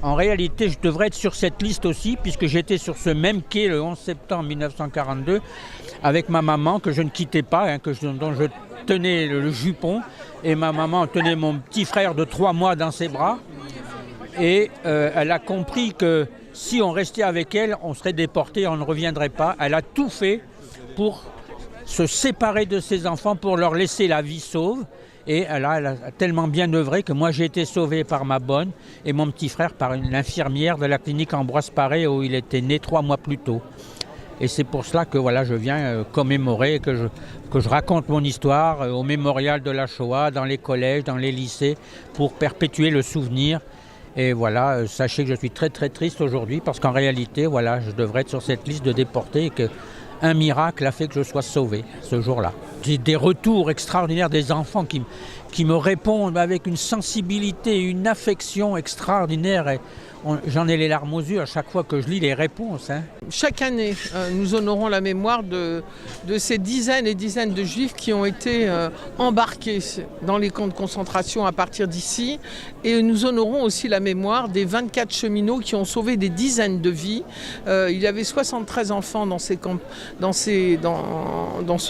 En réalité, je devrais être sur cette liste aussi, puisque j'étais sur ce même quai le 11 septembre 1942 avec ma maman, que je ne quittais pas, hein, dont je tenais le jupon, et ma maman tenait mon petit frère de 3 mois dans ses bras. Et elle a compris que si on restait avec elle, on serait déporté, on ne reviendrait pas. Elle a tout fait pour se séparer de ses enfants, pour leur laisser la vie sauve. Et elle a tellement bien œuvré que moi j'ai été sauvé par ma bonne et mon petit frère par une infirmière de la clinique Ambroise Paré où il était né 3 mois plus tôt. Et c'est pour cela que voilà, je viens commémorer, que je raconte mon histoire au mémorial de la Shoah, dans les collèges, dans les lycées, pour perpétuer le souvenir. Et voilà, sachez que je suis très très triste aujourd'hui parce qu'en réalité, voilà, je devrais être sur cette liste de déportés et qu'un miracle a fait que je sois sauvé ce jour-là. J'ai des retours extraordinaires des enfants qui me répondent avec une sensibilité, une affection extraordinaire. Et j'en ai les larmes aux yeux à chaque fois que je lis les réponses. Hein. Chaque année, nous honorons la mémoire de ces dizaines et dizaines de Juifs qui ont été embarqués dans les camps de concentration à partir d'ici. Et nous honorons aussi la mémoire des 24 cheminots qui ont sauvé des dizaines de vies. Il y avait 73 enfants dans ce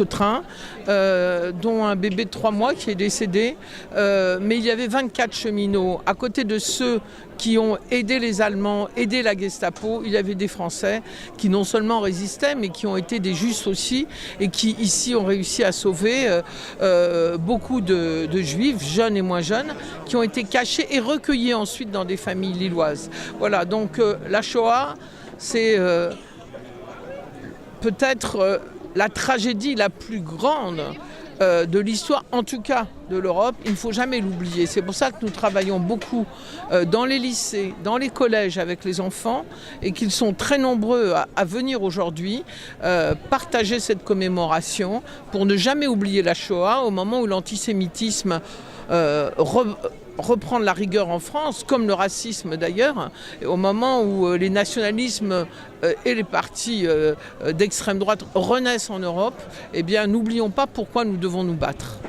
train, dont un bébé de 3 mois qui est décédé. Mais il y avait 24 cheminots. À côté de ceux qui ont aidé les Allemands, aidé la Gestapo, il y avait des Français qui non seulement résistaient, mais qui ont été des Justes aussi, et qui ici ont réussi à sauver beaucoup de Juifs, jeunes et moins jeunes, qui ont été cachés et recueillis ensuite dans des familles lilloises. Voilà, donc la Shoah, c'est peut-être la tragédie la plus grande de l'histoire, en tout cas de l'Europe. Il ne faut jamais l'oublier. C'est pour ça que nous travaillons beaucoup dans les lycées, dans les collèges avec les enfants et qu'ils sont très nombreux à venir aujourd'hui partager cette commémoration pour ne jamais oublier la Shoah au moment où l'antisémitisme reprendre la rigueur en France, comme le racisme d'ailleurs, au moment où les nationalismes et les partis d'extrême droite renaissent en Europe, eh bien n'oublions pas pourquoi nous devons nous battre.